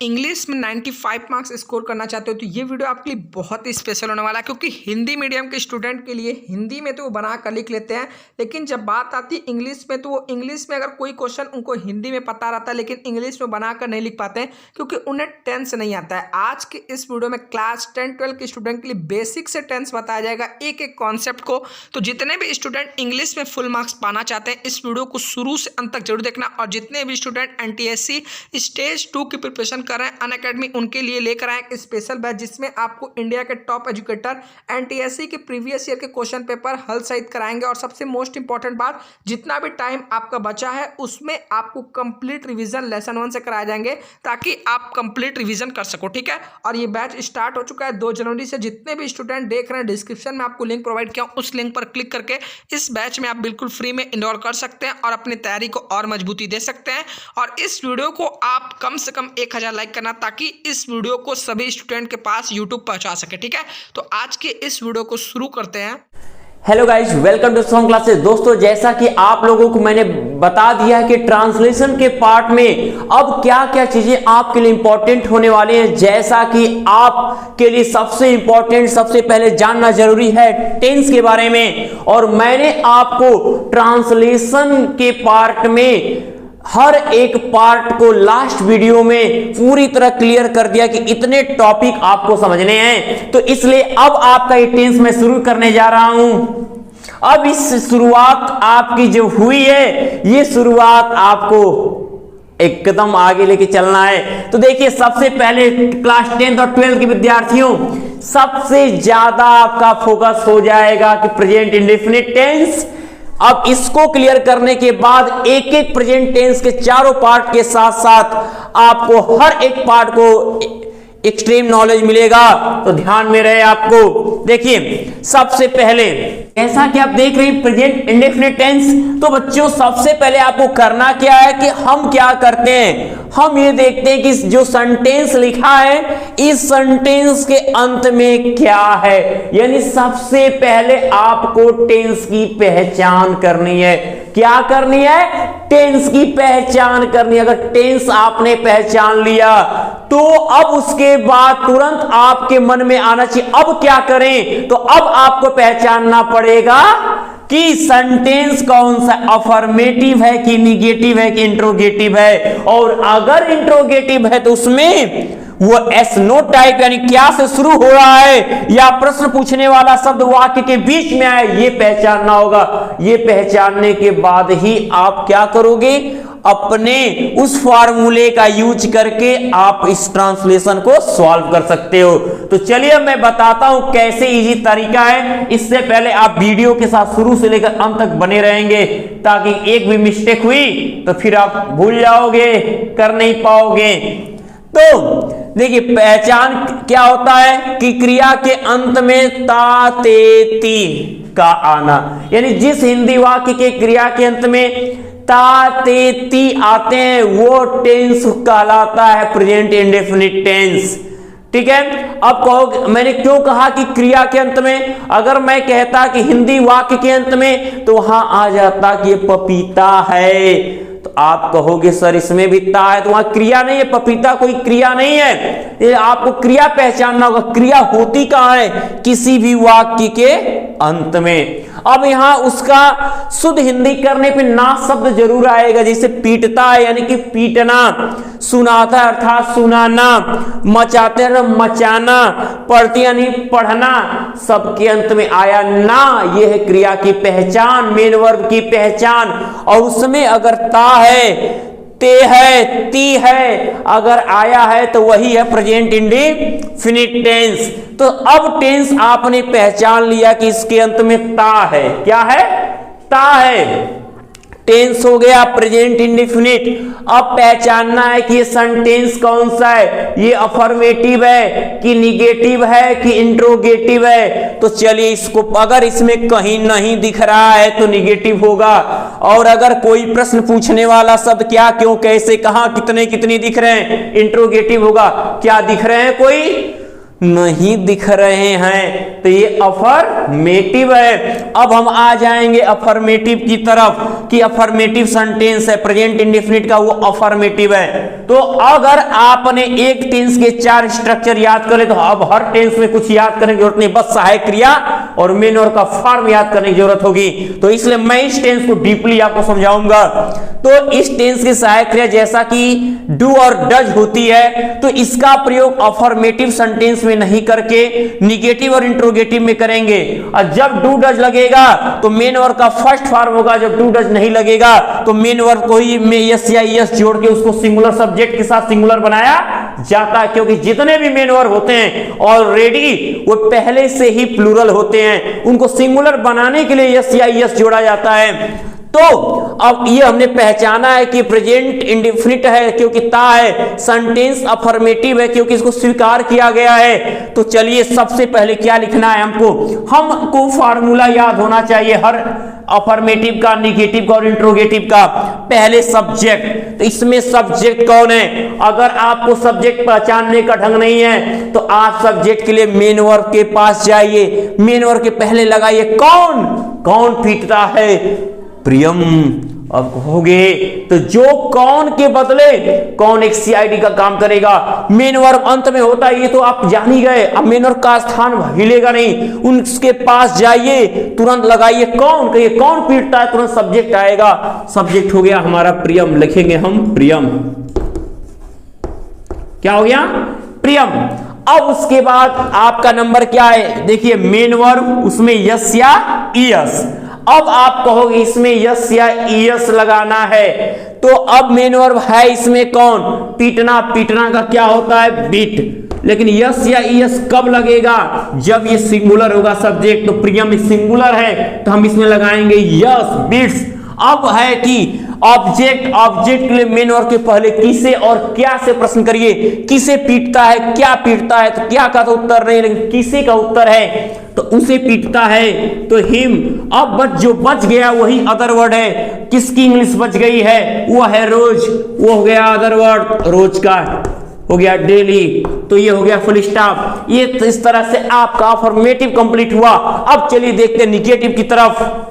English में 95 marks score करना चाहते हो तो ये वीडियो आपके लिए बहुत ही स्पेशल होने वाला है, क्योंकि हिंदी मीडियम के स्टूडेंट के लिए हिंदी में तो वो बना कर लिख लेते हैं, लेकिन जब बात आती है इंग्लिश में तो वो इंग्लिश में अगर कोई क्वेश्चन उनको हिंदी में पता रहता है लेकिन इंग्लिश में बना कर नहीं लिख पाते हैं क्योंकि उन्हें टेंस नहीं आता है। आज के इस वीडियो में क्लास 10-12 के स्टूडेंट के लिए बेसिक से टेंस बताया जाएगा, एक एक कॉन्सेप्ट को। तो जितने भी स्टूडेंट इंग्लिश में फुल मार्क्स पाना चाहते हैं इस वीडियो को शुरू से अंत तक जरूर देखना। और जितने भी स्टूडेंट NTSC स्टेज 2 की प्रिपरेशन कर रहे हैं अनअकैडमी उनके लिए लेकर आए एक स्पेशल बैच जिसमें आपको इंडिया के टॉप एजुकेटर NTSC के प्रीवियस ईयर के क्वेश्चन पेपर हल सहित कराएंगे। और सबसे मोस्ट इंपॉर्टेंट बात, जितना भी टाइम आपका बचा है उसमें आपको कंप्लीट रिवीजन लेसन 1 से कराए जाएंगे ताकि आप कंप्लीट रिवीजन कर सको, ठीक है। और ये बैच स्टार्ट हो चुका है 2 जनवरी से। जितने भी स्टूडेंट देख रहे हैं डिस्क्रिप्शन में आपको लिंक प्रोवाइड किया, उस लिंक पर क्लिक करके इस बैच में आप बिल्कुल फ्री में इनरोल कर सकते हैं और अपनी तैयारी को और मजबूती दे सकते हैं। और इस वीडियो को आप कम से कम 1000 लाइक करना ताकि इस वीडियो को सभी स्टूडेंट के पास यूट्यूब पहुंचा सके, ठीक है। तो आज के इस वीडियो को शुरू करते हैं। Hello guys, welcome to strong classes. दोस्तों, जैसा कि आप लोगों को मैंने बता दिया है कि ट्रांसलेशन के पार्ट में अब क्या क्या चीजें आपके लिए इंपॉर्टेंट होने वाली हैं, जैसा कि आपके लिए सबसे इंपॉर्टेंट सबसे पहले जानना जरूरी है टेंस के बारे में। और मैंने आपको ट्रांसलेशन के पार्ट में हर एक पार्ट को लास्ट वीडियो में पूरी तरह क्लियर कर दिया कि इतने टॉपिक आपको समझने हैं। तो इसलिए अब आपका ये टेंस मैं शुरू करने जा रहा हूं। अब इस शुरुआत आपकी जो हुई है ये शुरुआत आपको एक कदम आगे लेके चलना है। तो देखिए, सबसे पहले क्लास 10th और 12th के विद्यार्थियों, सबसे ज्यादा आपका फोकस हो जाएगा कि प्रेजेंट इंडेफिनिट टेंस। अब इसको क्लियर करने के बाद एक एक प्रेजेंट टेंस के चारों पार्ट के साथ साथ आपको हर एक पार्ट को एक्सट्रीम नॉलेज मिलेगा, तो ध्यान में रहे आपको। देखिए, सबसे पहले ऐसा कि आप देख रहे हैं प्रेजेंट इंडेफिनिट टेंस, तो बच्चों सबसे पहले आपको करना क्या है कि हम क्या करते हैं, हम ये देखते हैं कि जो सेंटेंस लिखा है इस सेंटेंस के अंत में क्या है। यानी सबसे पहले आपको टेंस की पहचान करनी है। क्या करनी है? टेंस की पहचान करनी है। अगर टेंस आपने पहचान लिया तो अब उसके बाद तुरंत आपके मन में आना चाहिए अब क्या करें। तो अब आपको पहचानना पड़ेगा कि सेंटेंस कौन सा अफर्मेटिव है कि निगेटिव है कि इंट्रोगेटिव है। और अगर इंट्रोगेटिव है तो उसमें वो एस नो टाइप यानी क्या से शुरू हो रहा है या प्रश्न पूछने वाला शब्द वाक्य के बीच में आए, ये पहचानना होगा। ये पहचानने के बाद ही आप क्या करोगे, अपने उस फार्मूले का यूज करके आप इस ट्रांसलेशन को सॉल्व कर सकते हो। तो चलिए मैं बताता हूं कैसे इजी तरीका है। इससे पहले आप वीडियो के साथ शुरू से लेकर अंत तक बने रहेंगे ताकि एक भी मिस्टेक हुई तो फिर आप भूल जाओगे, कर नहीं पाओगे। तो देखिए, पहचान क्या होता है कि क्रिया के अंत में ता ते ती का आना, यानी जिस हिंदी वाक्य के क्रिया के अंत में ता ते ती आते हैं वो टेंस कहलाता है प्रेजेंट इंडेफिनिट टेंस, ठीक है। अब कहो, मैंने क्यों कहा कि क्रिया के अंत में? अगर मैं कहता कि हिंदी वाक्य के अंत में तो वहां आ जाता कि ये पपीता है, तो आप कहोगे सर इसमें भी ता है, तो वहां क्रिया नहीं है, पपीता कोई क्रिया नहीं है। ये आपको क्रिया पहचानना होगा। क्रिया होती कहां है? किसी भी वाक्य के अंत में। अब यहां उसका शुद्ध हिंदी करने पे ना शब्द जरूर आएगा, जैसे पीटता है यानी कि पीटना, सुनाता है अर्थात सुनाना, मचाते हैं मचाना, पढ़ती यानी पढ़ना, सबके अंत में आया ना। यह है क्रिया की पहचान, मेन वर्ब की पहचान। और उसमें अगर ता है, ते है, ती है, अगर आया है तो वही है प्रेजेंट इंडेफिनिट टेंस। तो अब टेंस आपने पहचान लिया कि इसके अंत में ता है। क्या है? ता है। टेंस हो गया प्रेजेंट इंडेफिनिट। अब पहचानना है कि ये सेंटेंस कौन सा है, ये अफर्मेटिव है कि निगेटिव है कि इंट्रोगेटिव है। तो चलिए इसको, अगर इसमें कहीं नहीं दिख रहा है तो निगेटिव होगा। और अगर कोई प्रश्न पूछने वाला शब्द क्या, क्यों, कैसे, कहां, कितने, कितनी दिख रहे हैं, इंट्रोगेटिव होगा। क्या दिख रहे हैं? कोई नहीं दिख रहे हैं, तो ये अफर्मेटिव है। अब हम आ जाएंगे अफर्मेटिव की तरफ कि अफर्मेटिव सेंटेंस है प्रेजेंट इंडेफिनिट का, वो अफर्मेटिव है। तो अगर आपने एक टेंस के 4 स्ट्रक्चर याद करे तो अब हर टेंस में कुछ याद करने की जरूरत नहीं, बस सहायक क्रिया और मेन वर्ब का फॉर्म याद करने की जरूरत होगी। तो इसलिए मैं इस टेंस को डीपली आपको समझाऊंगा। तो इस टेंस की सहायक क्रिया जैसा कि डू और डज होती है, तो इसका प्रयोग अफर्मेटिव सेंटेंस में नहीं करके निगेटिव और इंट्रोगेटिव में करेंगे। और जब डू डज लगेगा तो मेन वर्ब का फर्स्ट फॉर्म होगा, जब डू डज नहीं लगेगा तो मेन वर्ब को ही में यस या यस जोड़ के उसको सिंगुलर सब्जेक्ट के साथ सिंगुलर बनाया जाता है, क्योंकि जितने भी मेन वर्ब होते हैं ऑलरेडी वो पहले से ही प्लूरल होते हैं, उनको सिंगुलर बनाने के लिए यस या यस जोड़ा जाता है। तो अब ये हमने पहचाना है कि प्रेजेंट इंडेफिनिट है क्योंकि ता है, सेंटेंस अफर्मेटिव है क्योंकि इसको स्वीकार किया गया है। तो चलिए सबसे पहले क्या लिखना है हमको फार्मूला याद होना चाहिए हर अफर्मेटिव का, निगेटिव का और इंट्रोगेटिव का। पहले सब्जेक्ट, तो इसमें सब्जेक्ट कौन है? अगर आपको सब्जेक्ट पहचानने का ढंग नहीं है तो आप सब्जेक्ट के लिए मेन वर्ब के पास जाइए, मेन वर्ब के पहले लगाइए कौन, कौन पीटता है? प्रियम। अब कहोगे तो जो कौन के बदले कौन एक सीआईडी का काम करेगा, मेन वर्ब अंत में होता है, ये तो आप जान ही गए। अब मेन वर्ब का स्थान हिलेगा नहीं, उनके पास जाइए, तुरंत लगाइए कौन, कहिए कौन पीटता है, तुरंत सब्जेक्ट आएगा। सब्जेक्ट हो गया हमारा प्रियम, लिखेंगे हम प्रियम। क्या हो गया? प्रियम। अब उसके बाद आपका नंबर क्या है? देखिए मेन वर्ब, उसमें यस या ईएस। अब आप कहोगे इसमें यस या ईएस लगाना है, तो अब मेन वर्ब है इसमें कौन? पीटना। पीटना का क्या होता है? बीट। लेकिन यस या ईएस कब लगेगा? जब ये सिंगुलर होगा सब्जेक्ट। तो प्रियम सिंगुलर है तो हम इसमें लगाएंगे यस, बीट्स। अब है कि ऑब्जेक्ट, ऑब्जेक्ट के लिए मेन वर्ब के पहले किसे और क्या से प्रश्न करिए। किसे पीटता है, क्या पीटता है? तो क्या का तो उत्तर नहीं, लेकिन किसे का उत्तर है, तो उसे पीटता है तो हिम। अब जो बच गया वही अदर वर्ड है। किसकी इंग्लिश बच गई है? वो है रोज, वो हो गया अदर वर्ड, रोज का हो गया डेली। तो ये हो गया फुल स्टॉप। ये इस तरह से आपका अफर्मेटिव कंप्लीट हुआ। अब चलिए देखते हैं निगेटिव की तरफ।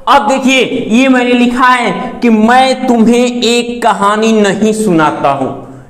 अब देखिए ये मैंने लिखा है कि मैं तुम्हें एक कहानी नहीं सुनाता हूं।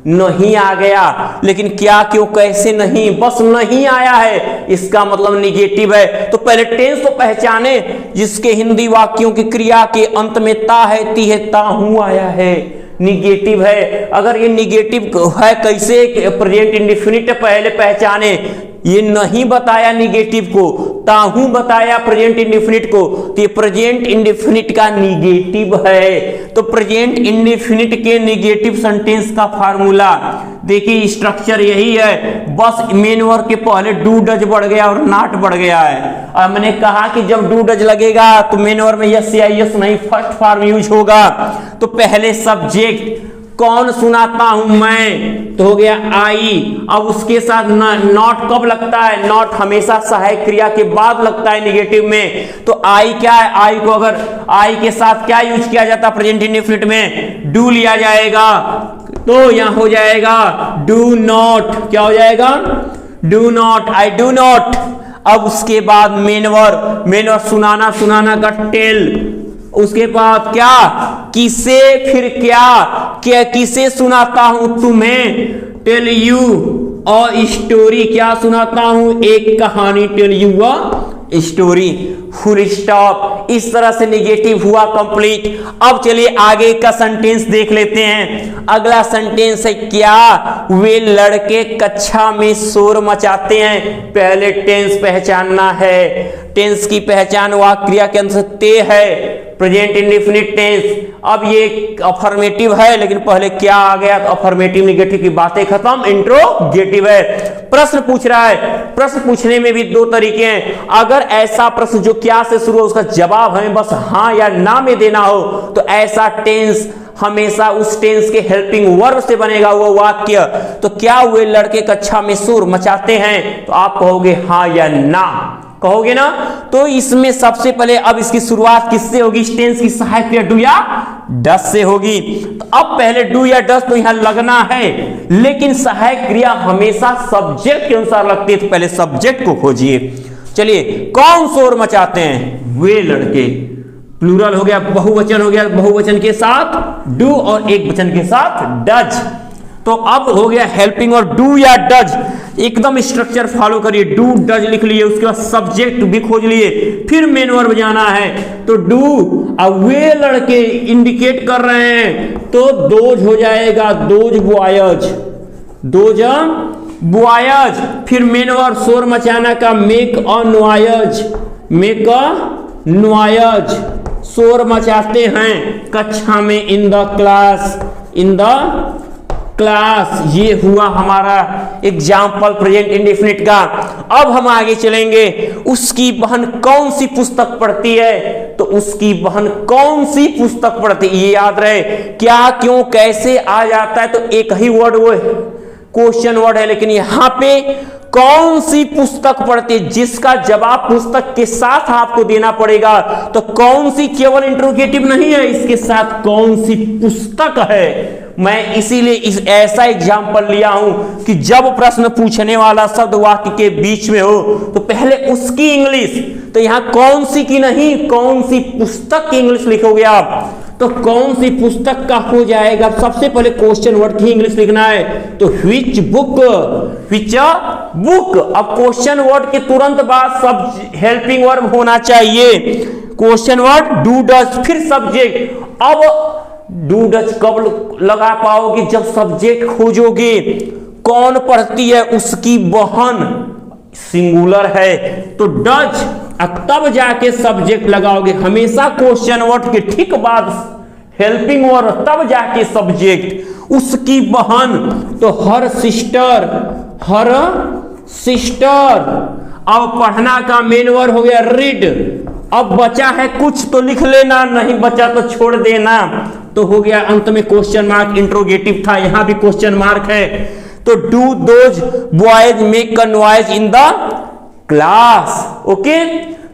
नहीं आ गया, लेकिन क्या, क्यों, कैसे नहीं, बस नहीं आया है, इसका मतलब निगेटिव है। तो पहले टेंस तो पहचाने जिसके हिंदी वाक्यों की क्रिया के अंत में ता है, ती है, ता हूं आया है, निगेटिव है। अगर ये निगेटिव है कैसे? प्रेजेंट इंडेफिनिट पहले पहचाने। ये नहीं बताया निगेटिव को, ताहू बताया प्रेजेंट इंडेफिनिट को, तो ये प्रेजेंट इंडेफिनिट का निगेटिव है। तो प्रेजेंट इंडेफिनिट के निगेटिव सेंटेंस का फार्मूला देखिए, स्ट्रक्चर यही है, बस मेन वर्ब के पहले डू डज बढ़ गया और नॉट बढ़ गया है। और मैंने कहा कि जब डू डज लगेगा तो मेन वर्ब में यस या यस नहीं, फर्स्ट फॉर्म यूज होगा। तो पहले सब्जेक्ट, कौन सुनाता हूं मैं, तो हो गया आई। अब उसके साथ नॉट कब लगता है? नॉट हमेशा सहायक क्रिया के बाद लगता है निगेटिव में। तो आई क्या है? आई को अगर आई के साथ क्या यूज किया जाता है प्रेजेंट इंडेफिनिट में? डू लिया जाएगा, तो यहां हो जाएगा डू नॉट। क्या हो जाएगा? Do not, I do not. अब उसके बाद मेन वर्ब, मेन वर्ब सुनाना, सुनाना का टेल। उसके बाद क्या? किसे, फिर क्या किसे सुनाता हूं तुम्हें? टेल यू और स्टोरी, क्या सुनाता हूं? एक कहानी, tell you a story, full stop. इस तरह से निगेटिव हुआ कंप्लीट। अब चलिए आगे का सेंटेंस देख लेते हैं। अगला सेंटेंस है क्या? वे लड़के कक्षा में शोर मचाते हैं। पहले टेंस पहचानना है। टेंस की पहचान वाक्य क्रिया के अंत ते है, प्रेजेंट इंडेफिनिट टेंस। अब ये अफर्मेटिव है, लेकिन पहले क्या आ गया? तो अफर्मेटिव निगेटिव की बातें खत्म, इंट्रोगेटिव है। प्रश्न पूछ रहा है। प्रश्न पूछने में भी दो तरीके हैं। अगर ऐसा प्रश्न जो क्या से शुरू हो उसका जवाब हमें बस हाँ या ना में देना हो, तो ऐसा टेंस हमेशा उस टेंस के हेल्पिंग वर्ब से बनेगा वो वाक्य। तो क्या वे लड़के कक्षा में शोर मचाते हैं? तो आप कहोगे हाँ या ना। कहोगे ना। तो इसमें सबसे पहले अब इसकी शुरुआत किससे होगी, टेंस की सहायक क्रिया डू या डस से होगी। तो अब पहले डू या डस तो यहां लगना है, लेकिन सहायक क्रिया हमेशा सब्जेक्ट के अनुसार लगती है, तो पहले सब्जेक्ट को खोजिए। चलिए, कौन शोर मचाते हैं, वे लड़के। प्लूरल हो गया, बहुवचन हो गया, बहुवचन के साथ डू और एक वचन के साथ डज। तो अब हो गया हेल्पिंग और डू या डज, एकदम स्ट्रक्चर फॉलो करिए। डू डज लिख लिए, उसके बाद सब्जेक्ट भी खोज लिए, फिर मेन वर्ब जाना है। तो डू, अब वे लड़के इंडिकेट कर रहे हैं, तो दोज हो जाएगा, दोज बॉयज, दोज बॉयज। फिर मेन वर्ब शोर मचाना का make a noise, make a noise, शोर मचाते हैं कक्षा में, in the class, in the class. ये हुआ हमारा एग्जाम्पल प्रेजेंट इंडेफिनिट का। अब हम आगे चलेंगे, उसकी बहन कौन सी पुस्तक पढ़ती है, तो उसकी बहन कौन सी पुस्तक पढ़ती है, ये याद रहे। क्या, क्यों, कैसे आ जाता है, तो एक ही वर्ड वो क्वेश्चन वर्ड है, लेकिन यहां पे कौन सी पुस्तक पढ़ती है, जिसका जवाब पुस्तक के साथ आपको देना पड़ेगा। तो कौन सी केवल इंट्रोगेटिव नहीं है, इसके साथ कौन सी पुस्तक है। मैं इसीलिए इस ऐसा एग्जाम्पल लिया हूं कि जब प्रश्न पूछने वाला शब्द वाक्य के बीच में हो, तो पहले उसकी इंग्लिश, तो यहां कौन सी की नहीं, कौन सी पुस्तक की इंग्लिश लिखोगे आप, तो कौन सी पुस्तक का हो जाएगा। सबसे पहले क्वेश्चन वर्ड की इंग्लिश लिखना है, तो व्हिच बुक, व्हिच बुक। अब क्वेश्चन वर्ड के तुरंत बाद सब हेल्पिंग वर्ब होना चाहिए, क्वेश्चन वर्ड डू डज, फिर सब्जेक्ट। अब डू डज कब लगा पाओगे, जब सब्जेक्ट खोजोगे। कौन पढ़ती है, उसकी बहन, सिंगुलर है, तो डज, तब जाके सब्जेक्ट लगाओगे। हमेशा क्वेश्चन वर्ड के ठीक बाद हेल्पिंग वर्ब, तब जाके सब्जेक्ट। उसकी बहन, तो हर सिस्टर, हर सिस्टर। अब पढ़ना का मेन वर्ब हो गया रीड। अब बचा है कुछ तो लिख लेना, नहीं बचा तो छोड़ देना। तो हो गया अंत में क्वेश्चन मार्क, इंट्रोगेटिव था, यहां भी क्वेश्चन मार्क है। तो do those boys make a noise in the class. Okay,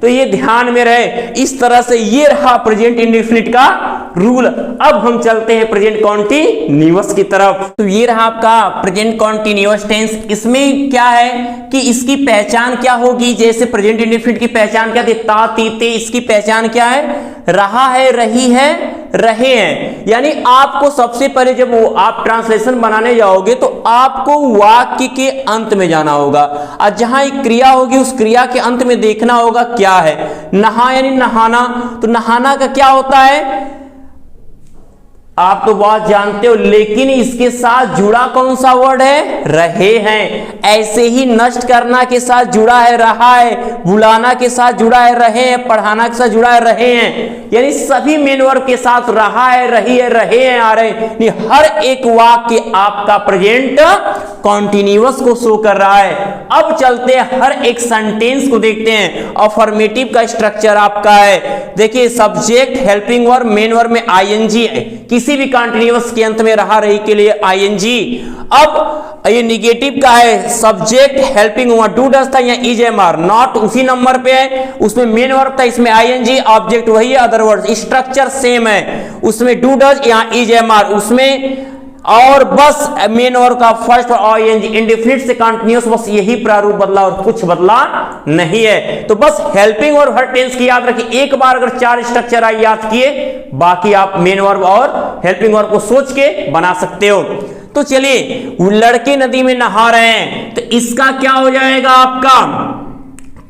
तो ये ध्यान में रहे। इस तरह से ये रहा प्रेजेंट इंडेफिनिट का रूल। अब हम चलते हैं प्रेजेंट कॉन्टिन्यूअस की तरफ। तो ये रहा आपका प्रेजेंट कॉन्टिन्यूअस टेंस। इसमें क्या है कि इसकी पहचान क्या होगी, जैसे प्रेजेंट इंडेफिनिट की पहचान क्या थी, ता, ती, ते, इसकी पहचान क्या है, रहा है, रही है, रहे हैं। यानी आपको सबसे पहले जब वो आप ट्रांसलेशन बनाने जाओगे, तो आपको वाक्य के अंत में जाना होगा, और जहां एक क्रिया होगी उस क्रिया के अंत में देखना होगा क्या है। नहा यानी नहाना, तो नहाना का क्या होता है, आप तो बात जानते हो, लेकिन इसके साथ जुड़ा कौन सा वर्ड है, रहे हैं। ऐसे ही नष्ट करना के साथ जुड़ा है रहा है, बुलाना के साथ जुड़ा है रहे हैं, पढ़ाना के साथ जुड़ा है रहे हैं। यानी सभी मेन वर्ब के साथ रहा है, रही है, रहे हैं आ रहे हैं। हर एक वाक्य आपका प्रेजेंट कॉन्टिन्यूअस को शो कर रहा है। अब चलते हैं हर एक सेंटेंस को देखते हैं। अफर्मेटिव का स्ट्रक्चर आपका है, देखिए subject, helping verb, main verb में आईएनजी है, किसी भी कॉन्टिन्यूअस के अंत में रहा रही के लिए आईएनजी। अब ये निगेटिव का है, subject, helping verb, do does था, यहाँ इज एम आर, नॉट उसी नंबर पे है, उसमें मेन वर्ब था, इसमें आईएनजी, ऑब्जेक्ट वही है, अदर वर्ड, स्ट्रक्चर सेम है, उसमें डू डज, यहाँ इज एम आर, उसमें और बस मेन वर्ब का फर्स्ट आईएनजी, इंडेफिनिट से कंटीन्यूअस, बस यही प्रारूप बदला और कुछ बदला नहीं है। तो बस हेल्पिंग वर्ब हर टेंस की याद रखिए, एक बार अगर 4 स्ट्रक्चर आई याद किए, बाकी आप मेन वर्ब और हेल्पिंग वर्ब को सोच के बना सकते हो। तो चलिए, लड़के नदी में नहा रहे हैं, तो इसका क्या हो जाएगा आपका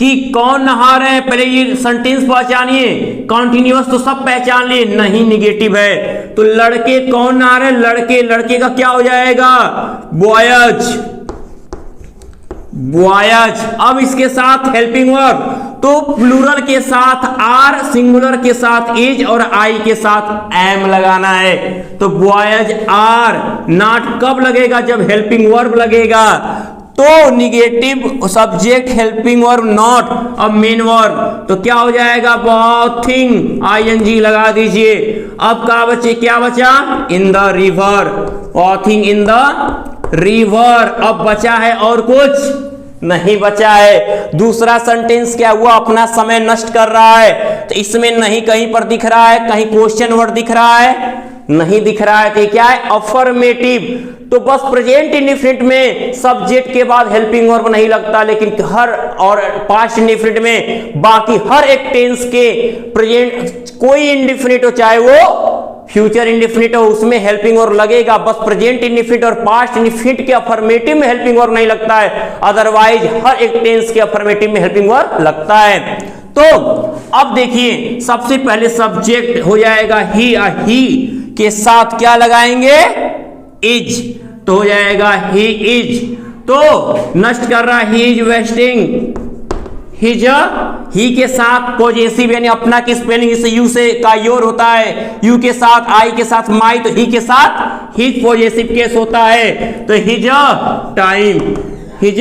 कि कौन नहा रहे हैं, पहले ये सेंटेंस पहचानिए। कॉन्टिन्यूअस तो सब पहचान लिए, नहीं निगेटिव है, तो लड़के कौन नहा रहे हैं, लड़के, लड़के का क्या हो जाएगा, बॉयज, बॉयज। अब इसके साथ हेल्पिंग वर्ब, तो प्लूरल के साथ आर, सिंगुलर के साथ इज और आई के साथ एम लगाना है। तो बॉयज आर, नॉट कब लगेगा, जब हेल्पिंग वर्ब लगेगा। तो negative subject, helping verb not, अब मेन वर्ब, तो क्या हो जाएगा, बाथिंग, आईएनजी लगा दीजिए। अब क्या बचा, in the river, bathing in the river. अब बचा है और कुछ नहीं बचा है। दूसरा सेंटेंस क्या हुआ, अपना समय नष्ट कर रहा है, तो इसमें नहीं कहीं पर दिख रहा है, कहीं क्वेश्चन वर्ड दिख रहा है, नहीं दिख रहा है, तो क्या है, अफर्मेटिव। तो बस प्रेजेंट इंडिफिनिट में सब्जेक्ट के बाद हेल्पिंग वर्ब नहीं लगता, लेकिन हर और पास्ट इंडिफिनिट में बाकी हर एक टेंस के प्रेजेंट कोई इंडिफिनिट हो, चाहे वो फ्यूचर इंडिफिनिट हो, उसमें हेल्पिंग वर्ब लगेगा। बस प्रेजेंट इंडिफिनिट और पास्ट इंडिफिनिट के अफर्मेटिव में हेल्पिंग वर्ब नहीं लगता है, अदरवाइज हर एक टेंस के अफर्मेटिव में हेल्पिंग वर्ब लगता है। तो अब देखिए, सबसे पहले सब्जेक्ट हो जाएगा ही, ही के साथ क्या लगाएंगे, इज, तो हो जाएगा ही इज। तो नष्ट कर रहा, ही इज वेस्टिंग, हिज, ही के साथ पॉजेसिव यानी अपना की स्पेलिंग इस यू से का योर होता है, यू के साथ आई के साथ माई, तो ही के साथ हिज पॉजेसिव केस होता है, तो हिज टाइम, हिज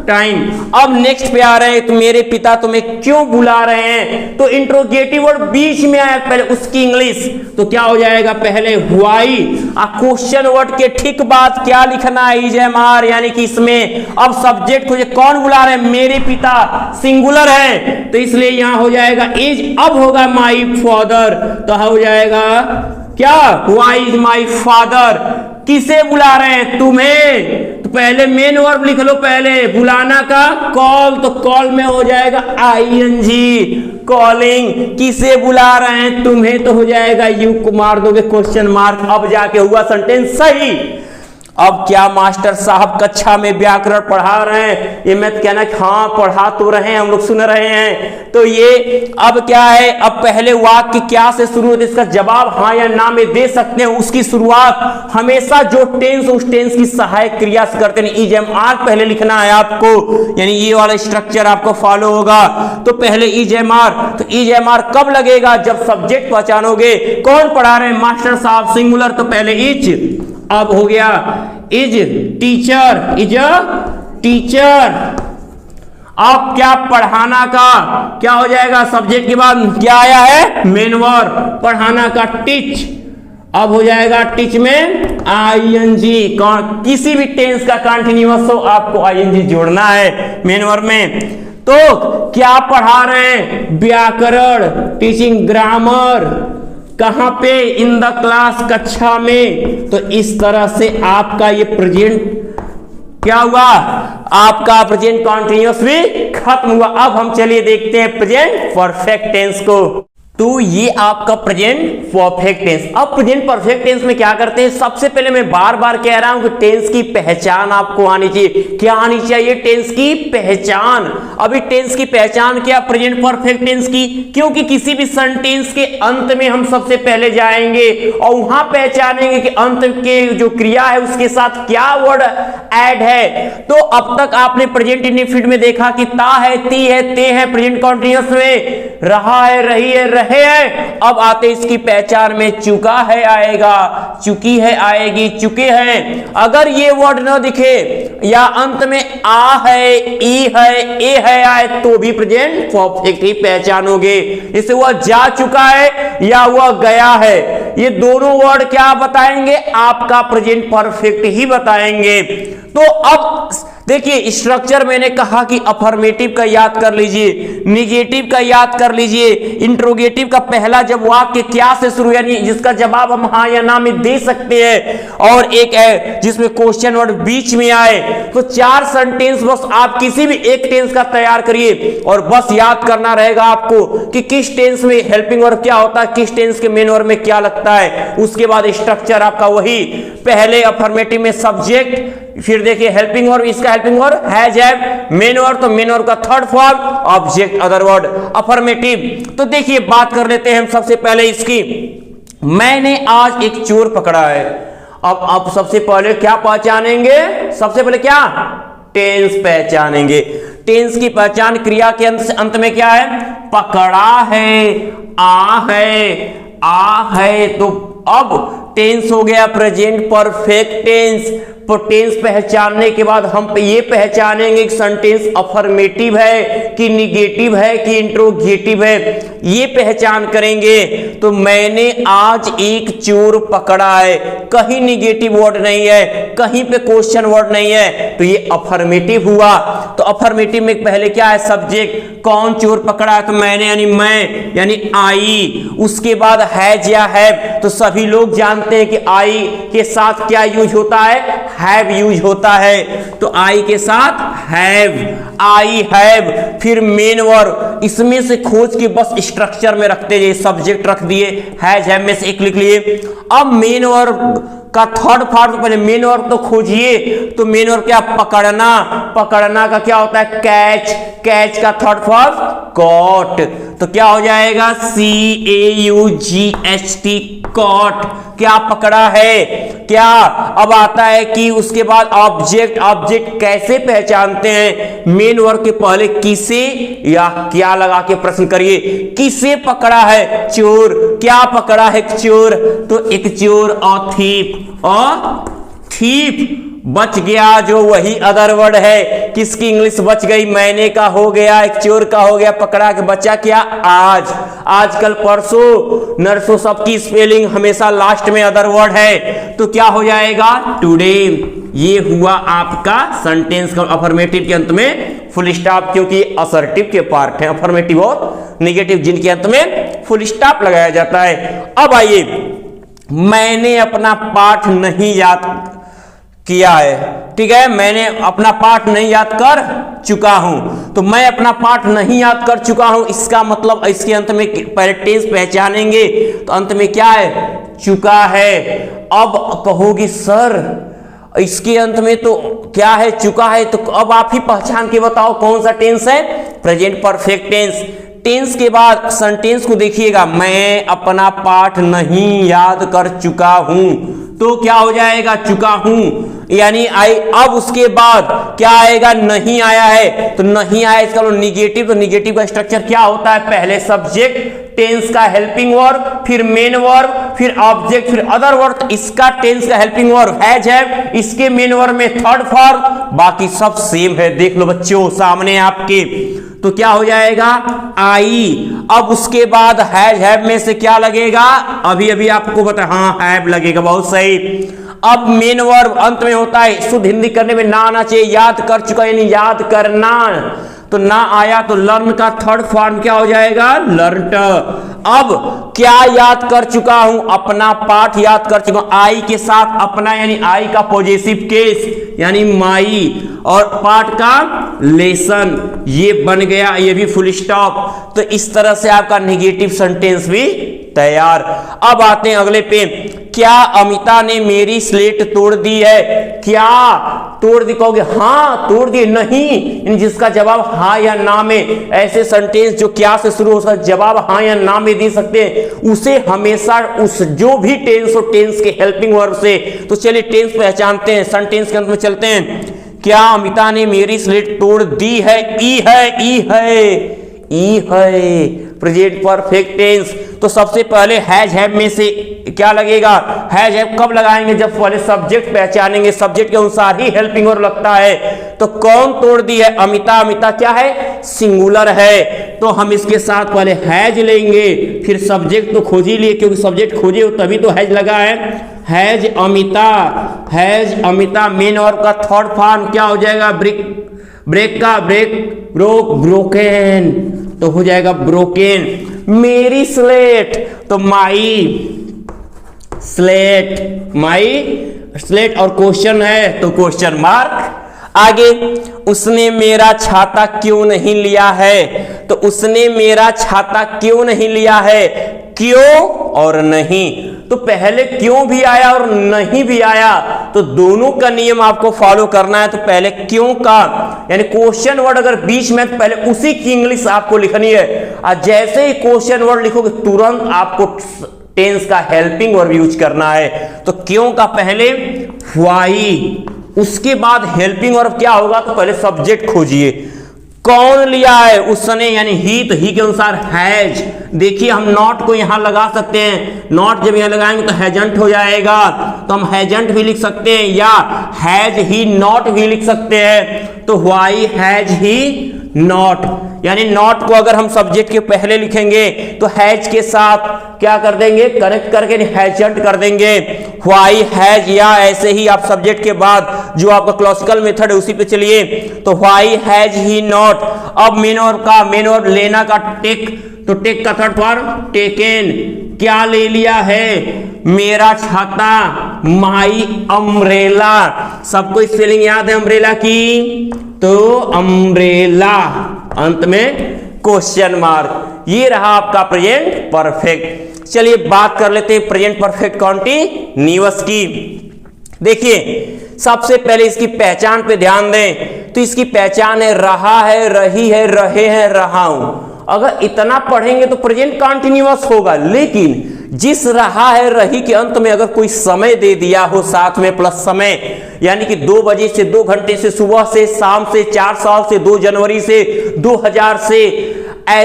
टाइम। अब नेक्स्ट पे आ रहे हैं, तो मेरे पिता तुम्हें क्यों बुला रहे हैं, तो इंट्रोगेटिव वर्ड बीच में आया, पहले उसकी इंग्लिश, तो क्या हो जाएगा, पहले व्हाई, क्वेश्चन वर्ड के ठीक बाद क्या लिखना है, इज एम आर, यानी कि इसमें अब सब्जेक्ट को कौन बुला रहे हैं, मेरे पिता, सिंगुलर है, तो इसलिए यहां हो जाएगा इज, अब होगा माई फादर, तो हो जाएगा क्या, व्हाई इज माई फादर, किसे बुला रहे हैं, तुम्हें, तो पहले मेन वर्ब लिख लो, पहले बुलाना का कॉल, तो कॉल में हो जाएगा आईएनजी, कॉलिंग, किसे बुला रहे हैं, तुम्हें, तो हो जाएगा यू को मार दोगे क्वेश्चन मार्क, अब जाके हुआ सेंटेंस सही। अब क्या मास्टर साहब कक्षा में व्याकरण पढ़ा रहे हैं, ये मत कहना कि हाँ पढ़ा तो रहे हैं, हम लोग सुन रहे हैं, तो ये अब क्या है, अब पहले वाक्य क्या से शुरू होते, इसका जवाब हाँ या ना में दे सकते हैं, उसकी शुरुआत हमेशा जो टेंस उस टेंस की सहायक क्रिया से करते हैं, इज एम आर पहले लिखना है आपको, यानी ये वाला स्ट्रक्चर आपको फॉलो होगा। तो पहले इज एम आर, तो इज एम आर कब लगेगा, जब सब्जेक्ट पहचानोगे, कौन पढ़ा रहे हैं, मास्टर साहब, सिंगुलर, तो पहले इज, अब हो गया is teacher, is a teacher. अब क्या, पढ़ाना का क्या हो जाएगा, सब्जेक्ट के बाद क्या आया है, मेन वर्ब, पढ़ाना का टीच, अब हो जाएगा टीच में आईएनजी, किसी भी टेंस का कंटीन्यूअस हो आपको आईएनजी जोड़ना है मेन वर्ब में। तो क्या पढ़ा रहे हैं, व्याकरण, टीचिंग ग्रामर, कहां पे, इन द क्लास, कक्षा में, तो इस तरह से आपका ये प्रेजेंट क्या हुआ, आपका प्रेजेंट कॉन्टिन्यूअस भी खत्म हुआ। अब हम चलिए देखते हैं प्रेजेंट परफेक्ट टेंस को। तो ये आपका प्रेजेंट परफेक्ट टेंस। अब प्रेजेंट परफेक्ट टेंस में क्या करते हैं, सबसे पहले मैं बार बार कह रहा हूं कि टेंस की पहचान आपको आनी चाहिए। क्या आनी चाहिए, टेंस की पहचान। अभी टेंस की पहचान क्या, प्रेजेंट परफेक्ट टेंस की, क्योंकि किसी भी सेंटेंस के अंत में हम सबसे पहले जाएंगे और वहां पहचानेंगे कि अंत के जो क्रिया है उसके साथ क्या वर्ड ऐड है। तो अब तक आपने प्रेजेंट इंडेफिनिट में देखा कि ता है, ती है, ते है, प्रेजेंट कॉन्टिन्यूअस में रहा है, रही है, रहे हैं। अब आते इसकी पहचान में चुका है आएगा, चुकी है आएगी, चुके हैं। अगर ये वर्ड न दिखे या अंत में आ है, ई है, ए है आए तो भी प्रेजेंट परफेक्ट ही पहचानोगे। इसे वह जा चुका है या वह गया है, ये दोनों वर्ड क्या बताएंगे, आपका प्रेजेंट परफेक्ट ही बताएंगे। तो अब देखिए स्ट्रक्चर मैंने कहा कि अफर्मेटिव का याद कर लीजिए, निगेटिव का याद कर लीजिए, इंट्रोगेटिव का पहला जब वाक्य क्या से शुरू यानी जिसका जवाब हम हाँ या ना में दे सकते हैं, और एक है जिसमें क्वेश्चन वर्ड बीच में आए। तो 4 सेंटेंस बस आप किसी भी एक टेंस का तैयार करिए और बस याद करना रहेगा आपको कि किस टेंस में हेल्पिंग वर्ब क्या होता है, किस टेंस के मेन वर्ब में क्या लगता है। उसके बाद स्ट्रक्चर आपका वही, पहले अफर्मेटिव में सब्जेक्ट, फिर देखिए हेल्पिंग वर्ब, इसका helping verb has, have, main verb तो मेन वर्ब का third form, object other word, affirmative. तो देखिए बात कर लेते हैं हम सबसे पहले इसकी। मैंने आज एक चोर पकड़ा है। अब सबसे पहले क्या पहचानेंगे, सबसे पहले क्या, टेंस पहचानेंगे। टेंस की पहचान क्रिया के अंत में क्या है, पकड़ा है, आ है, आ है। तो अब टेंस हो गया प्रेजेंट परफेक्ट टेंस। तो टेंस पहचानने के बाद हम ये पहचानेंगे कि सेंटेंस अफर्मेटिव है कि निगेटिव है कि इंट्रोगेटिव है, ये पहचान करेंगे। तो मैंने आज एक चोर पकड़ा है, कहीं निगेटिव वर्ड नहीं है, कहीं पे क्वेश्चन वर्ड नहीं है, तो ये अफर्मेटिव हुआ। तो अफर्मेटिव में पहले क्या है, सब्जेक्ट, कौन चोर पकड़ा है, तो मैंने यानी मैं यानी आई। उसके बाद हैज या हैव, तो सभी लोग जानते हैं कि आई के साथ क्या यूज होता है, हैव यूज होता है। तो आई के साथ हैव, आई हैव। फिर मेन वर्ब, इसमें से खोज के बस स्ट्रक्चर में रखते जाइए, सब्जेक्ट रख दिए, हैज हैव में से एक लिख लिए। अब मेन वर्ब का थर्ड फॉर्म, तो पहले मेन वर्ब तो खोजिए। तो मेन वर्ब क्या, पकड़ना। पकड़ना का क्या होता है, कैच। कैच का थर्ड फॉर्म कॉट। तो क्या हो जाएगा, CAUGHT, कॉट। क्या पकड़ा है, क्या। अब आता है कि उसके बाद ऑब्जेक्ट। ऑब्जेक्ट कैसे पहचानते हैं, मेन वर्ब के पहले किसे या क्या लगा के प्रश्न करिए। किसे पकड़ा है, चोर। क्या पकड़ा है, चोर। तो एक चोर और थीप, और थीप बच गया, जो वही अदर वर्ड है। किसकी इंग्लिश बच गई, मैंने का हो गया, एक चोर का हो गया, पकड़ा के बचा क्या, आज। आजकल, परसों, नरसों, सबकी स्पेलिंग हमेशा लास्ट में अदर वर्ड है। तो क्या हो जाएगा, टुडे। ये हुआ आपका सेंटेंस का अफर्मेटिव के अंत में फुल स्टॉप, क्योंकि असर्टिव के पार्ट है अफर्मेटिव और नेगेटिव, जिनके अंत में फुल स्टॉप लगाया जाता है। अब आइए, मैंने अपना पाठ नहीं याद किया है, ठीक है, मैंने अपना पाठ नहीं याद कर चुका हूं। तो मैं अपना पाठ नहीं याद कर चुका हूं, इसका मतलब इसके अंत में पहले टेंस पहचानेंगे, तो अंत में क्या है, चुका है। अब कहोगी सर इसके अंत में तो क्या है, चुका है, तो अब आप ही पहचान के बताओ कौन सा टेंस है, प्रेजेंट परफेक्ट टेंस। टेंस के बाद सेंटेंस को देखिएगा, मैं अपना पाठ नहीं याद कर चुका हूं, तो क्या हो जाएगा, चुका हूं यानी आई। अब उसके बाद क्या आएगा, नहीं आया है, तो नहीं आया इसका निगेटिव। तो निगेटिव का स्ट्रक्चर क्या होता है, पहले सब्जेक्ट, टेंस का हेल्पिंग वर्ब, फिर मेन वर्ब, फिर ऑब्जेक्ट, फिर अदर वर्ब। तो इसका टेंस का हेल्पिंग वर्ब हैज हैव, इसके मेन वर्ब में थर्ड फॉर्म, बाकी सब सेम है, देख लो बच्चों सामने आपके। तो क्या हो जाएगा, आई। अब उसके बाद हैज हैव में से क्या लगेगा, अभी अभी आपको बता, हाँ हैव लगेगा, बहुत सही। अब मेन वर्ब अंत में होता है, शुद्ध हिंदी करने में ना आना चाहिए, याद कर चुका यानी याद करना, तो ना आया तो लर्न का थर्ड फॉर्म क्या हो जाएगा, लर्नट। अब क्या याद कर चुका हूं, अपना पाठ याद कर चुका हूं, आई के साथ अपना यानी आई का पॉजिटिव केस यानी माई, और पाठ का लेसन, ये बन गया, ये भी फुल स्टॉप। तो इस तरह से आपका नेगेटिव सेंटेंस भी तैयार। अब आते हैं अगले पे, क्या अमिता ने मेरी स्लेट तोड़ दी है, क्या तोड़ दी, कहोगे हाँ तोड़ दी, नहीं, जिसका जवाब हाँ या ना में, ऐसे सेंटेंस जो क्या से शुरू हो सकता जवाब हाँ या ना में दे सकते हैं, उसे हमेशा उस जो भी टेंस हो टेंस के हेल्पिंग वर्ब से। तो चलिए टेंस पहचानते हैं, सेंटेंस के अंत में चलते हैं। क्या अमिता ने मेरी स्लेट तोड़ दी है, ई है, ई है, ई है, प्रेजेंट परफेक्ट टेंस। तो सबसे पहले हैज हैव में से क्या लगेगा, हैज हैव कब लगाएंगे, जब पहले सब्जेक्ट पहचानेंगे, सब्जेक्ट के अनुसार ही हेल्पिंग वर्ब लगता है। तो कौन तोड़ दी है, अमिता। अमिता क्या है, सिंगुलर है, तो हम इसके साथ पहले हैज लेंगे, फिर सब्जेक्ट तो खोज ही लिए, क्योंकि सब्जेक्ट खोजे हो तभी तो हैज लगा है, has Amita, has Amita. Main verb का थर्ड फॉर्म क्या हो जाएगा, ब्रेक, ब्रेक का ब्रेक, ब्रोक, ब्रोकन, तो हो जाएगा ब्रोकन। मेरी स्लेट, तो माई स्लेट, माई स्लेट, और क्वेश्चन है तो क्वेश्चन मार्क। आगे, उसने मेरा छाता क्यों नहीं लिया है, तो उसने मेरा छाता क्यों नहीं लिया है, क्यों और नहीं। तो पहले क्यों भी आया और नहीं भी आया, तो दोनों का नियम आपको फॉलो करना है। तो पहले क्यों का यानी क्वेश्चन वर्ड अगर बीच में, तो पहले उसी की इंग्लिश आपको लिखनी है, और जैसे ही क्वेश्चन वर्ड लिखोगे तुरंत आपको टेंस का हेल्पिंग वर्ब यूज करना है। तो क्यों का पहले व्हाई, उसके बाद हेल्पिंग वर्ब क्या होगा, तो पहले सब्जेक्ट खोजिए, कौन लिया है, उसने यानी ही, तो ही के अनुसार हैज। देखिए हम नॉट को यहां लगा सकते हैं, नॉट जब यहां लगाएंगे तो हैजंट हो जाएगा, तो हम हैजंट भी लिख सकते हैं या हैज ही नॉट भी लिख सकते हैं। तो व्हाई हैज ही नॉट, यानी नॉट को अगर हम सब्जेक्ट के पहले लिखेंगे तो हैज के साथ क्या कर देंगे, कनेक्ट करके हैजंट कर देंगे, व्हाई हैज, या ऐसे ही आप सब्जेक्ट के बाद जो आपका क्लासिकल मेथड है उसी पे चलिए, तो व्हाई हैज ही नॉट। अब मेन वर्ब का, मेन वर्ब लेना का टेक, तो टेक का थर्ड फॉर्म टेकन, क्या ले लिया है, मेरा छाता, माई अम्ब्रेला। सबको स्पेलिंग याद है अम्ब्रेला की, तो अम्ब्रेला, अंत में क्वेश्चन मार्क। ये रहा आपका प्रेजेंट परफेक्ट। चलिए बात कर लेते हैं प्रेजेंट परफेक्ट कॉन्टिन्यूअस की। देखिए सबसे पहले इसकी पहचान पे ध्यान दें, तो इसकी पहचान है रहा है, रही है, रहे हैं, रहा हूं। अगर इतना पढ़ेंगे तो प्रेजेंट कंटिन्यूअस होगा, लेकिन जिस रहा है रही के अंत में अगर कोई समय दे दिया हो साथ में प्लस समय, यानी कि 2 बजे से 2 घंटे से, सुबह से शाम से, 4 साल से, 2 जनवरी से, 2000 से,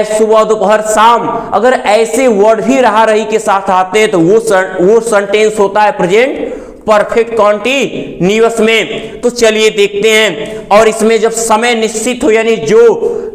सुबह दोपहर शाम, अगर ऐसे वर्ड भी रहा रही के साथ आते हैं तो वो सेंटेंस होता है प्रेजेंट परफेक्ट कॉन्टिन्यूअस में। तो चलिए देखते हैं, और इसमें जब समय निश्चित हो, यानी जो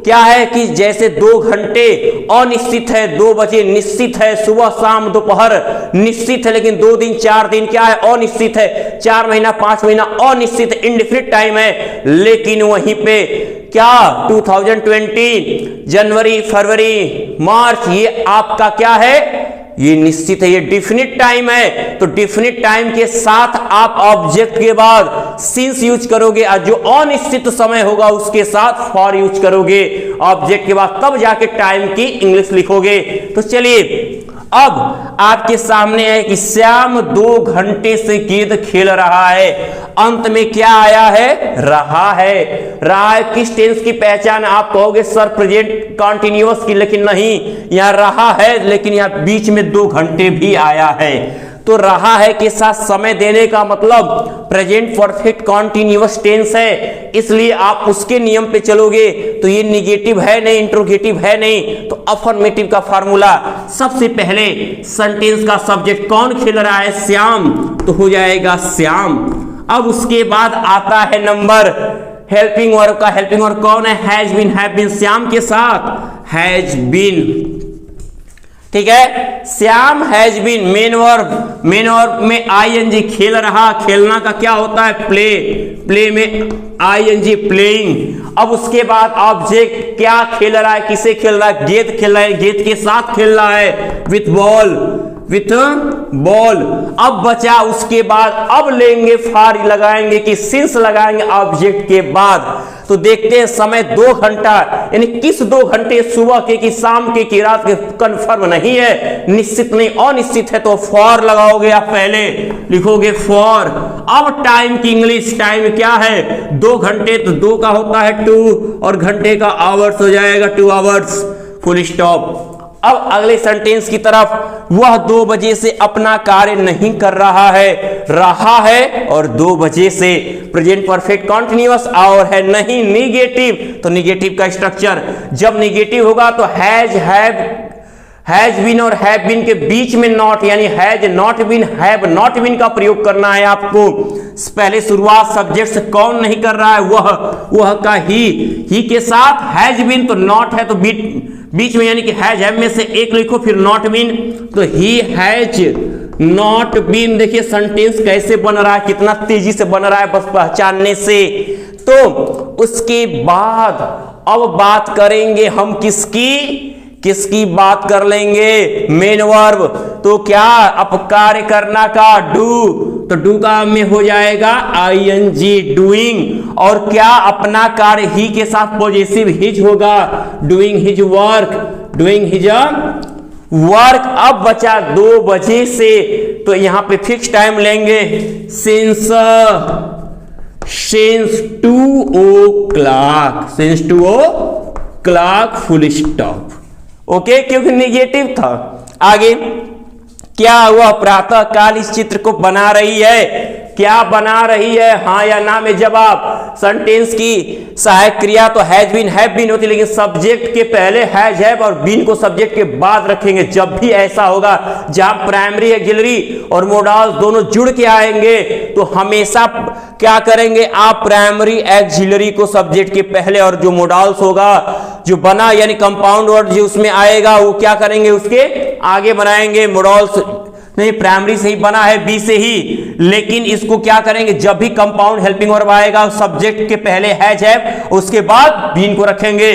क्या है कि जैसे 2 घंटे अनिश्चित है, 2 बजे निश्चित है, सुबह शाम दोपहर निश्चित है, लेकिन 2 दिन 4 दिन क्या है अनिश्चित है, 4 महीना 5 महीना अनिश्चित इंडेफिनिट टाइम है। लेकिन वहीं पे क्या 2020 जनवरी फरवरी मार्च ये आपका क्या है, ये निश्चित है, ये डिफिनिट टाइम है। तो डिफिनिट टाइम के साथ आप ऑब्जेक्ट के बाद सिंस यूज करोगे, और जो अनिश्चित समय होगा उसके साथ फॉर यूज करोगे ऑब्जेक्ट के बाद, तब जाके टाइम की इंग्लिश लिखोगे। तो चलिए अब आपके सामने है कि श्याम 2 घंटे से गेंद खेल रहा है, अंत में क्या आया है, रहा है। रहा है किस टेंस की पहचान, आप कहोगे सर प्रेजेंट कंटिन्यूअस की, लेकिन नहीं, यहां रहा है लेकिन यहां बीच में 2 घंटे भी आया है। तो रहा है के साथ समय देने का मतलब प्रेजेंट परफेक्ट कंटिन्यूअस टेंस है, इसलिए आप उसके नियम पे चलोगे। तो ये निगेटिव है नहीं, इंट्रोगेटिव है नहीं, तो अफर्मेटिव का फार्मूला, सबसे पहले सेंटेंस का सब्जेक्ट कौन खेल रहा है, श्याम, तो हो जाएगा श्याम। अब उसके बाद आता है नंबर हेल्पिंग वर्ब का। हेल्पिंग वर्ब कौन है, has been, have been, Shyam के साथ हैज बीन, ठीक है। Shyam has been main verb, main verb में आईएनजी, खेल रहा, खेलना का क्या होता है प्ले, प्ले में आईएनजी प्लेइंग। अब उसके बाद ऑब्जेक्ट क्या खेल रहा है, किसे खेल रहा है, गेंद खेल रहा है, गेंद के साथ खेल रहा है, विथ बॉल, विथ बॉल। अब बचा उसके बाद, अब लेंगे फार लगाएंगे कि सिंस लगाएंगे ऑब्जेक्ट के बाद। तो देखते हैं समय 2 घंटा, यानी किस 2 घंटे, सुबह के कि शाम के कि रात के, कंफर्म नहीं है, निश्चित नहीं, अनिश्चित है, तो फॉर लगाओगे आप, पहले लिखोगे फॉर। अब टाइम की इंग्लिश, टाइम क्या है 2 घंटे, तो 2 का होता है 2 और घंटे का आवर्स हो जाएगा 2 आवर्स, फुल स्टॉप। अब अगले सेंटेंस की तरफ, वह 2 बजे से अपना कार्य नहीं कर रहा है और 2 बजे से, प्रेजेंट परफेक्ट कंटिन्यूअस, और है नहीं निगेटिव, तो निगेटिव का स्ट्रक्चर जब निगेटिव होगा तो हैज बीन और हैव बीन के बीच में नॉट, यानी has not been, have not been का प्रयोग करना है आपको। पहले शुरुआत सब्जेक्ट से, कौन नहीं कर रहा है, वह का ही के साथ हैज बीन, तो नॉट है तो बीच में, यानी कि हैज हैव में से एक लिखो, फिर नॉट बीन, तो ही हैज नॉट बीन। देखिए सेंटेंस कैसे बन रहा है, कितना तेजी से बन रहा है बस पहचानने से। तो उसके बाद अब बात करेंगे हम किसकी बात कर लेंगे, मेन वर्ब। तो क्या अब कार्य करना का डू, तो डू का में हो जाएगा आईएनजी डूइंग, और क्या अपना कार्य ही के साथ पॉजिटिव हिज होगा, doing his work, doing his work. अब बचा 2 बजे से, तो यहां पे फिक्स टाइम लेंगे, since 2 o'clock, since 2 o'clock, full stop, okay, क्योंकि निगेटिव था। आगे क्या हुआ, प्रातः काल इस चित्र को बना रही है, क्या बना रही है, हाँ या ना में जवाब। सेंटेंस की सहायक क्रिया तो हैज बीन हैव बीन होती है, लेकिन सब्जेक्ट के पहले हैज हैव और बीन को सब्जेक्ट के बाद रखेंगे। जब भी ऐसा होगा जहां प्राइमरी एक्सिलरी और मोडाल्स दोनों जुड़ के आएंगे तो हमेशा क्या करेंगे आप, प्राइमरी एक्सिलरी को सब्जेक्ट के पहले और जो मोडाल्स होगा जो बना यानी कंपाउंड वर्ड जो उसमें आएगा वो क्या करेंगे, उसके आगे बनाएंगे। मोडाल्स नहीं, प्राइमरी से ही बना है, बी से ही, लेकिन इसको क्या करेंगे, जब भी कंपाउंड हेल्पिंग वर्ब आएगा सब्जेक्ट के पहले हैज हैव उसके बाद बीन को रखेंगे।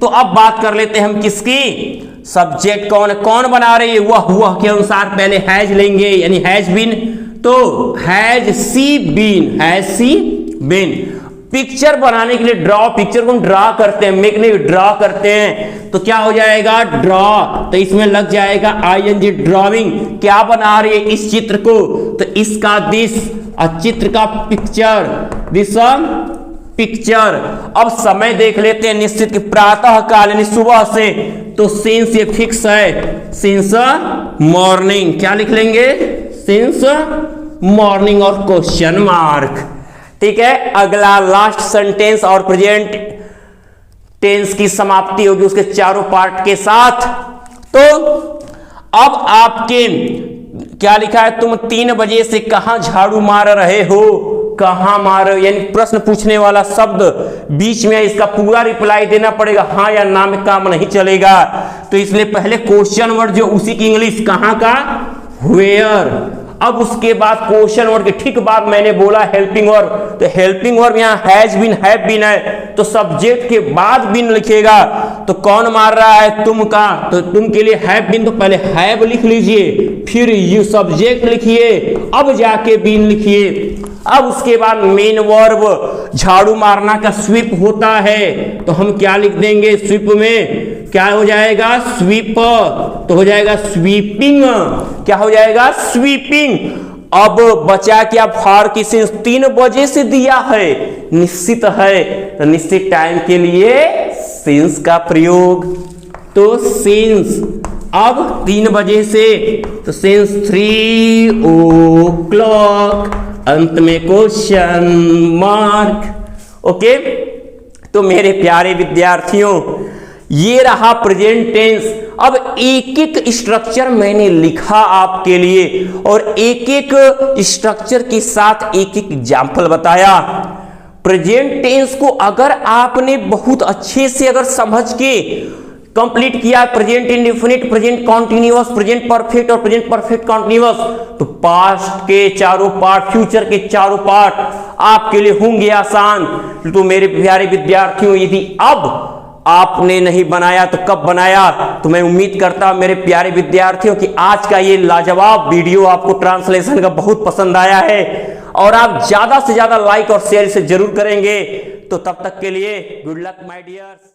तो अब बात कर लेते हैं हम किसकी, सब्जेक्ट कौन है, कौन बना रही है, वह के अनुसार पहले हैज लेंगे यानी हैज बीन, तो has C been, has C been. Picture बनाने के लिए ड्रॉ, पिक्चर को हम ड्रॉ करते हैं, मेक नहीं ड्रॉ करते हैं, तो क्या हो जाएगा ड्रॉ, तो इसमें लग जाएगा आईएनजी ड्रॉइंग। क्या बना रही है इस चित्र को, तो इसका दिस, चित्र का पिक्चर, दिस पिक्चर। अब समय देख लेते हैं निश्चित कि प्रातः काल यानी सुबह से, तो सिंस ये फिक्स है, सिंस मॉर्निंग, क्या लिख लेंगे, सिंस मॉर्निंग और क्वेश्चन मार्क। ठीक है, अगला लास्ट सेंटेंस और प्रेजेंट टेंस की समाप्ति होगी उसके चारों पार्ट के साथ। तो अब आपके क्या लिखा है, तुम 3 बजे से कहां झाड़ू मार रहे हो, कहां मार रहे हो, यानी प्रश्न पूछने वाला शब्द बीच में, इसका पूरा रिप्लाई देना पड़ेगा, हाँ या ना में काम नहीं चलेगा। तो इसलिए पहले क्वेश्चन वर्ड जो उसी की इंग्लिश कहां का, वेयर। अब उसके बाद क्वेश्चन वर्ड के ठीक बाद मैंने बोला हेल्पिंग वर्ब, तो हेल्पिंग वर्ब यहाँ हैज बीन हैव बीन है, तो सब्जेक्ट के बाद बीन लिखेगा। तो कौन मार रहा है, तुम का, तो तुम के लिए हैव बीन, तो पहले हैव लिख लीजिए, फिर यू सब्जेक्ट लिखिए, अब जाके बीन लिखिए। अब उसके बाद मेन वर्ब झाड़ू मारना का स्वीप होता है, तो हम क्या लिख देंगे, स्वीप में क्या हो जाएगा, स्वीप, तो हो जाएगा स्वीपिंग, क्या हो जाएगा, स्वीपिंग। अब बचा क्या, फॉर की सिंस 3 बजे से दिया है, निश्चित है, तो निश्चित टाइम के लिए सिंस का प्रयोग, तो सिंस अब 3 बजे से, तो सिंस 3 o'clock, अंत में क्वेश्चन मार्क। ओके, तो मेरे प्यारे विद्यार्थियों ये रहा प्रेजेंट टेंस। अब एक एक स्ट्रक्चर मैंने लिखा आपके लिए और एक एक स्ट्रक्चर के साथ एक एक एग्जाम्पल बताया। प्रेजेंट टेंस को अगर आपने बहुत अच्छे से अगर समझ के कंप्लीट किया, present indefinite, present continuous, present perfect और प्रेजेंट परफेक्ट कॉन्टिन्यूअस, तो पास्ट के चारों पार्ट, फ्यूचर के चारों पार्ट आपके लिए होंगे आसान। तो मेरे प्यारे विद्यार्थियों यदि अब आपने नहीं बनाया तो कब बनाया, तो मैं उम्मीद करता हूं मेरे प्यारे विद्यार्थियों कि आज का ये लाजवाब वीडियो आपको ट्रांसलेशन का बहुत पसंद आया है और आप ज्यादा से ज्यादा लाइक और शेयर इसे जरूर करेंगे। तो तब तक के लिए गुड लक माय डियर्स।